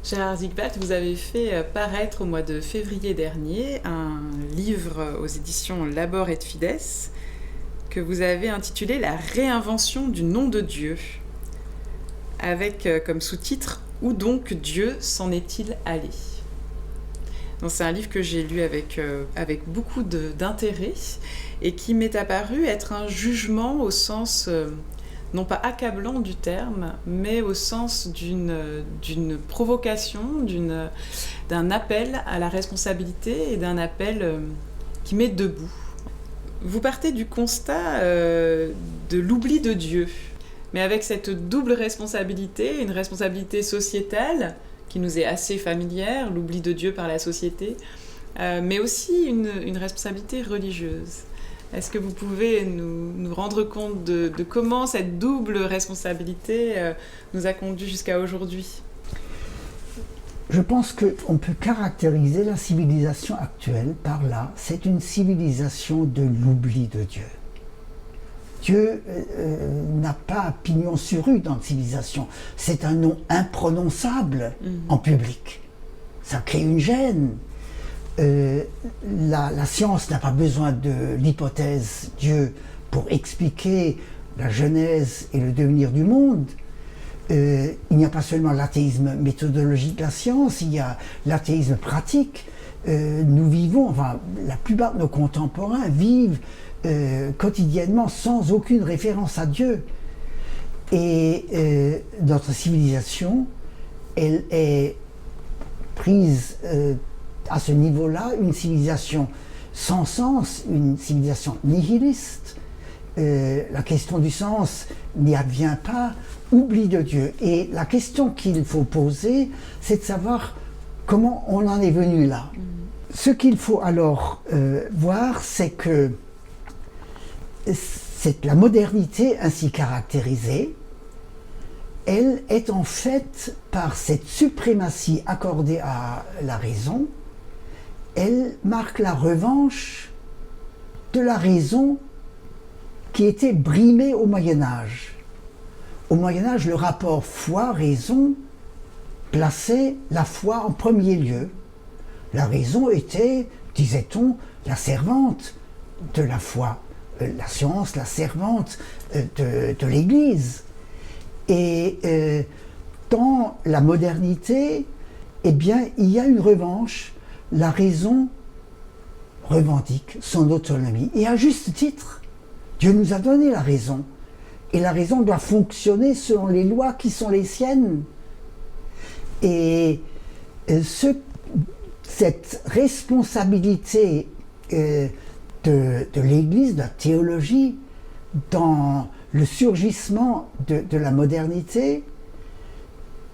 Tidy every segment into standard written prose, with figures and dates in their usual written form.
Gérard Zigbalt, vous avez fait paraître au mois de février dernier un livre aux éditions Labor et Fides que vous avez intitulé « La réinvention du nom de Dieu », avec comme sous-titre « Où donc Dieu s'en est-il allé ?» Donc, c'est un livre que j'ai lu avec beaucoup d'intérêt et qui m'est apparu être un jugement au sens, non pas accablant du terme, mais au sens d'une provocation, d'un appel à la responsabilité et d'un appel qui met debout. Vous partez du constat de l'oubli de Dieu, mais avec cette double responsabilité, une responsabilité sociétale qui nous est assez familière, l'oubli de Dieu par la société, mais aussi une responsabilité religieuse. Est-ce que vous pouvez nous rendre compte de comment cette double responsabilité nous a conduits jusqu'à aujourd'hui ? Je pense qu'on peut caractériser la civilisation actuelle par là. C'est une civilisation de l'oubli de Dieu. Dieu n'a pas pignon sur rue dans la civilisation. C'est un nom imprononçable en public. Ça crée une gêne. La science n'a pas besoin de l'hypothèse Dieu pour expliquer la genèse et le devenir du monde. Il n'y a pas seulement l'athéisme méthodologique de la science, il y a l'athéisme pratique. Nous vivons, enfin la plupart de nos contemporains vivent quotidiennement sans aucune référence à Dieu. Et notre civilisation, elle est prise à ce niveau-là, une civilisation sans sens, une civilisation nihiliste. La question du sens n'y advient pas, oubli de Dieu. Et la question qu'il faut poser, c'est de savoir comment on en est venu là. Ce qu'il faut alors voir, c'est que la modernité ainsi caractérisée, elle est en fait, par cette suprématie accordée à la raison, elle marque la revanche de la raison qui était brimée au Moyen-Âge. Au Moyen-Âge, le rapport foi-raison plaçait la foi en premier lieu. La raison était, disait-on, la servante de la foi. La science, la servante de l'Église. Et dans la modernité, eh bien, il y a une revanche. La raison revendique son autonomie. Et à juste titre, Dieu nous a donné la raison. Et la raison doit fonctionner selon les lois qui sont les siennes. Et cette responsabilité de l'Église, de la théologie, dans le surgissement de la modernité,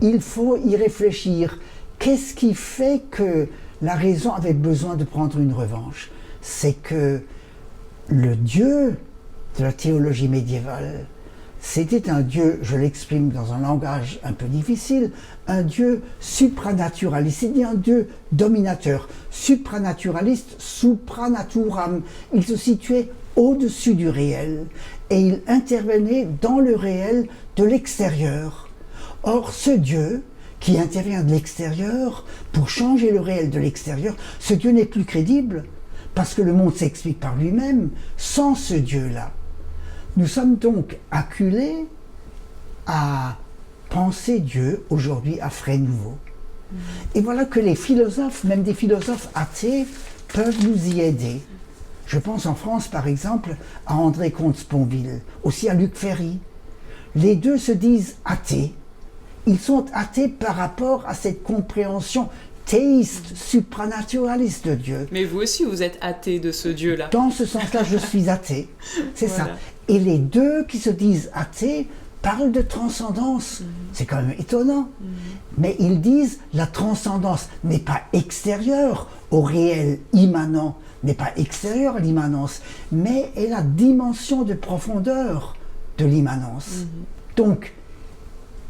il faut y réfléchir. Qu'est-ce qui fait que la raison avait besoin de prendre une revanche? C'est que le Dieu de la théologie médiévale, c'était un Dieu, je l'exprime dans un langage un peu difficile, un Dieu supranaturaliste, c'est-à-dire un Dieu dominateur, supranaturaliste, supranaturam. Il se situait au-dessus du réel et il intervenait dans le réel de l'extérieur. Or, ce Dieu qui intervient de l'extérieur pour changer le réel de l'extérieur, ce Dieu n'est plus crédible parce que le monde s'explique par lui-même sans ce Dieu-là. Nous sommes donc acculés à penser Dieu aujourd'hui à frais nouveaux. Et voilà que les philosophes, même des philosophes athées, peuvent nous y aider. Je pense en France par exemple à André Comte-Sponville, aussi à Luc Ferry. Les deux se disent athées. Ils sont athées par rapport à cette compréhension théiste, supranaturaliste de Dieu. Mais vous aussi, vous êtes athée de ce Dieu-là. Dans ce sens-là, je suis athée. C'est voilà. Ça. Et les deux qui se disent athées parlent de transcendance. C'est quand même étonnant. Mais ils disent la transcendance n'est pas extérieure au réel immanent, n'est pas extérieure à l'immanence, mais est la dimension de profondeur de l'immanence. Donc,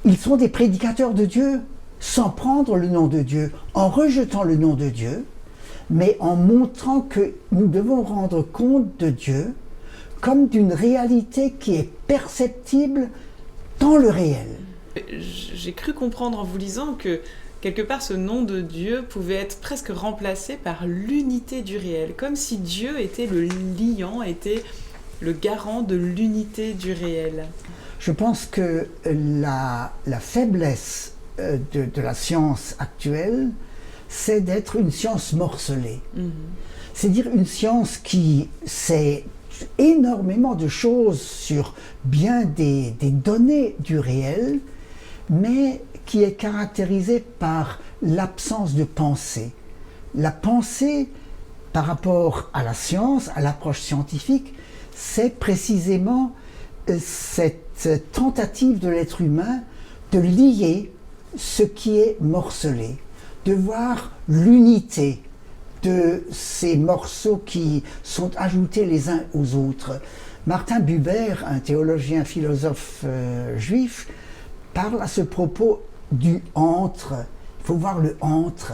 ils sont des prédicateurs de Dieu. sans prendre le nom de Dieu, en rejetant le nom de Dieu, mais en montrant que nous devons rendre compte de Dieu comme d'une réalité qui est perceptible dans le réel. J'ai cru comprendre en vous lisant que quelque part ce nom de Dieu pouvait être presque remplacé par l'unité du réel, comme si Dieu était le liant, était le garant de l'unité du réel. Je pense que la faiblesse de la science actuelle, c'est d'être une science morcelée. C'est-à-dire une science qui sait énormément de choses sur bien des données du réel, mais qui est caractérisée par l'absence de pensée. La pensée, par rapport à la science, à l'approche scientifique, c'est précisément cette tentative de l'être humain de lier ce qui est morcelé, de voir l'unité de ces morceaux qui sont ajoutés les uns aux autres. Martin Buber, un théologien philosophe juif, parle à ce propos du entre. Il faut voir le entre.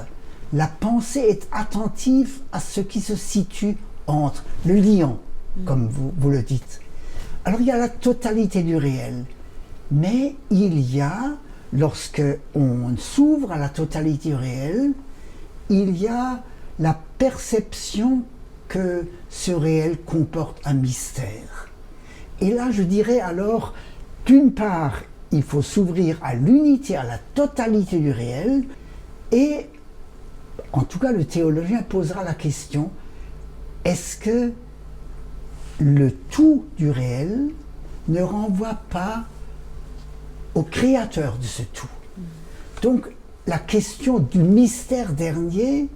La pensée est attentive à ce qui se situe entre, le liant, comme vous le dites. Alors il y a la totalité du réel, mais il y a, lorsque on s'ouvre à la totalité du réel, il y a la perception que ce réel comporte un mystère. Et là, je dirais alors, d'une part, il faut s'ouvrir à l'unité, à la totalité du réel, et en tout cas, le théologien posera la question, est-ce que le tout du réel ne renvoie pas au créateur de ce tout? Donc, la question du mystère dernier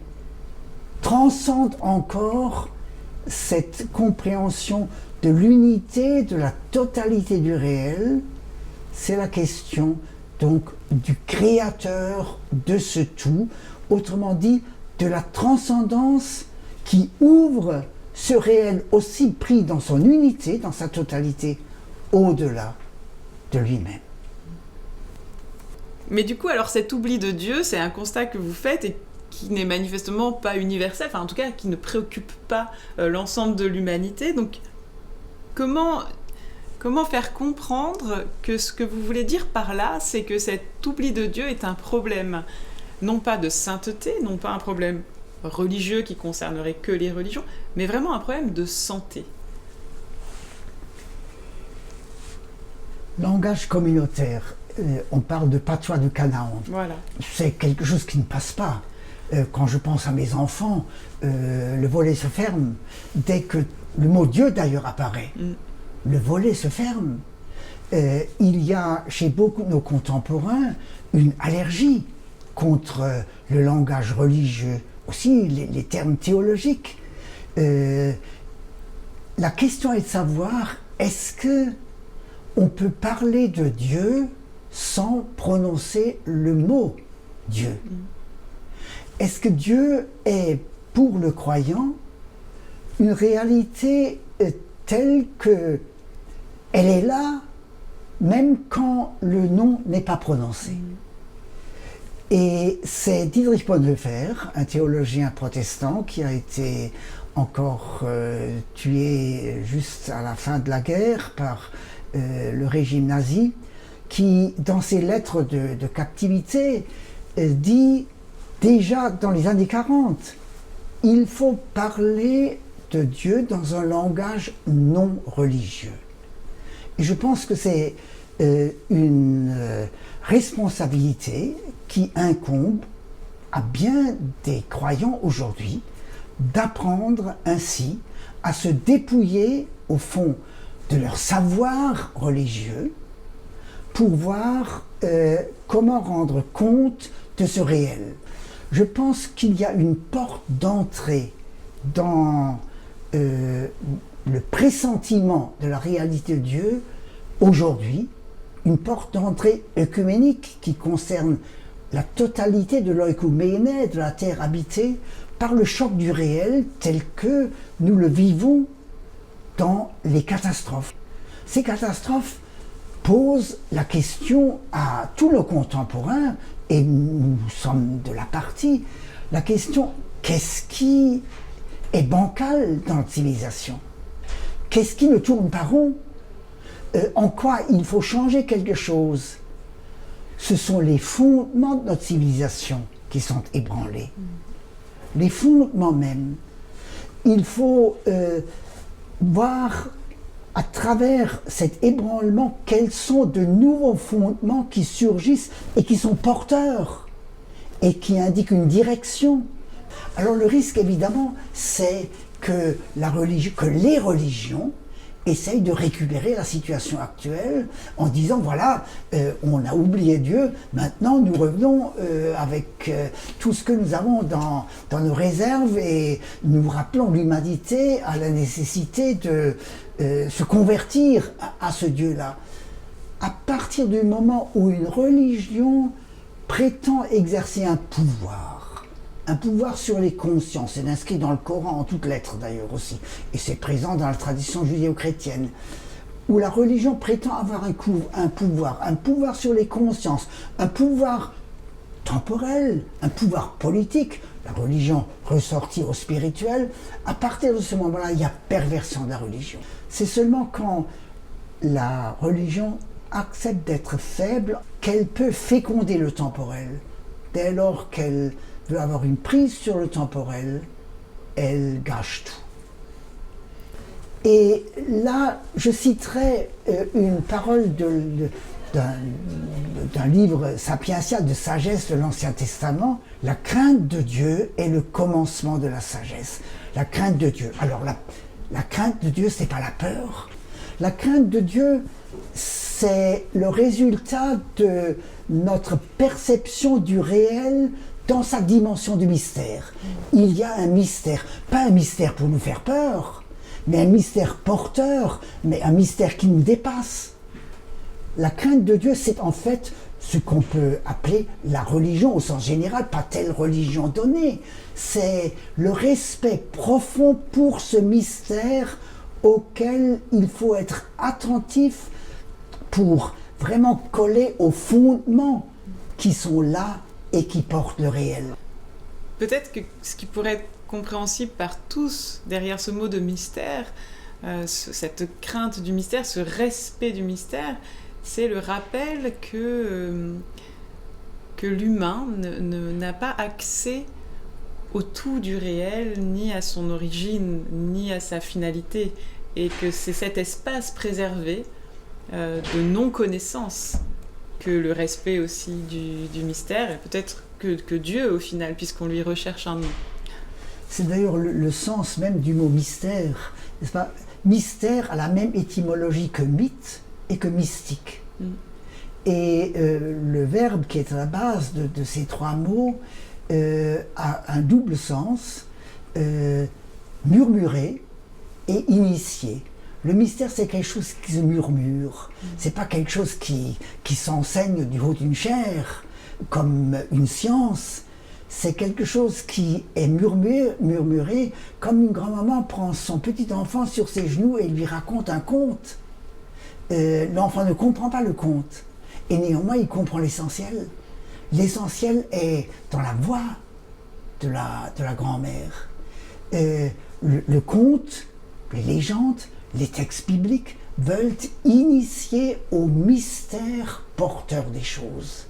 transcende encore cette compréhension de l'unité, de la totalité du réel. C'est la question donc du créateur de ce tout, autrement dit de la transcendance qui ouvre ce réel aussi pris dans son unité, dans sa totalité, au-delà de lui-même. Mais du coup, alors cet oubli de Dieu, c'est un constat que vous faites et qui n'est manifestement pas universel, enfin en tout cas qui ne préoccupe pas l'ensemble de l'humanité. Donc comment faire comprendre que ce que vous voulez dire par là, c'est que cet oubli de Dieu est un problème, non pas de sainteté, non pas un problème religieux qui concernerait que les religions, mais vraiment un problème de santé. Langage communautaire, on parle de patois de Canaan. Voilà. C'est quelque chose qui ne passe pas. Quand je pense à mes enfants, le volet se ferme. Dès que le mot Dieu d'ailleurs apparaît, le volet se ferme. Il y a chez beaucoup de nos contemporains une allergie contre le langage religieux, aussi les termes théologiques. La question est de savoir, est-ce que on peut parler de Dieu sans prononcer le mot Dieu? Est-ce que Dieu est, pour le croyant, une réalité telle que elle est là, même quand le nom n'est pas prononcé? Et c'est Dietrich Bonhoeffer, un théologien protestant qui a été encore tué juste à la fin de la guerre par le régime nazi, qui, dans ses lettres de captivité, dit déjà dans les années 40, il faut parler de Dieu dans un langage non religieux. Et je pense que c'est une responsabilité qui incombe à bien des croyants aujourd'hui d'apprendre ainsi à se dépouiller au fond de leur savoir religieux pour voir comment rendre compte de ce réel. Je pense qu'il y a une porte d'entrée dans le pressentiment de la réalité de Dieu aujourd'hui, une porte d'entrée œcuménique qui concerne la totalité de l'oikoumene, de la terre habitée, par le choc du réel tel que nous le vivons dans les catastrophes. Ces catastrophes posent la question à tous nos contemporains et nous sommes de la partie, la question, qu'est-ce qui est bancal dans notre civilisation? Qu'est-ce qui ne tourne pas rond? En quoi il faut changer quelque chose? Ce sont les fondements de notre civilisation qui sont ébranlés. Les fondements même. Il faut voir à travers cet ébranlement quels sont de nouveaux fondements qui surgissent et qui sont porteurs et qui indiquent une direction. Alors le risque évidemment c'est que les religions essayent de récupérer la situation actuelle en disant voilà, on a oublié Dieu, maintenant nous revenons avec tout ce que nous avons dans nos réserves et nous rappelons l'humanité à la nécessité de se convertir à ce Dieu-là. À partir du moment où une religion prétend exercer un pouvoir sur les consciences, c'est inscrit dans le Coran en toutes lettres d'ailleurs aussi, et c'est présent dans la tradition judéo-chrétienne, où la religion prétend avoir un pouvoir sur les consciences, un pouvoir temporel, un pouvoir politique, la religion ressortie au spirituel, à partir de ce moment-là, il y a perversion de la religion. C'est seulement quand la religion accepte d'être faible qu'elle peut féconder le temporel. Dès lors qu'elle veut avoir une prise sur le temporel, elle gâche tout. Et là, je citerai une parole d'un livre sapiential de sagesse de l'Ancien Testament. La crainte de Dieu est le commencement de la sagesse. La crainte de Dieu. Alors la crainte de Dieu, c'est pas la peur. La crainte de Dieu, c'est le résultat de notre perception du réel dans sa dimension du mystère. Il y a un mystère, pas un mystère pour nous faire peur, mais un mystère porteur, mais un mystère qui nous dépasse. La crainte de Dieu, c'est en fait ce qu'on peut appeler la religion au sens général, pas telle religion donnée. C'est le respect profond pour ce mystère auquel il faut être attentif pour vraiment coller aux fondements qui sont là et qui portent le réel. Peut-être que ce qui pourrait être compréhensible par tous derrière ce mot de mystère, cette crainte du mystère, ce respect du mystère, c'est le rappel que l'humain n'a pas accès au tout du réel, ni à son origine, ni à sa finalité, et que c'est cet espace préservé de non-connaissance que le respect aussi du mystère, et peut-être que Dieu au final, puisqu'on lui recherche un nom. C'est d'ailleurs le sens même du mot mystère, n'est-ce pas? Mystère a la même étymologie que mythe et que mystique. Et le verbe qui est à la base de ces trois mots a un double sens, murmurer et initier. Le mystère, c'est quelque chose qui se murmure, c'est pas quelque chose qui s'enseigne du haut d'une chaire, comme une science. C'est quelque chose qui est murmuré, comme une grand-maman prend son petit enfant sur ses genoux et lui raconte un conte. L'enfant ne comprend pas le conte, et néanmoins il comprend l'essentiel. L'essentiel est dans la voix de la grand-mère. Le conte, les légendes, les textes bibliques veulent initier au mystère porteur des choses.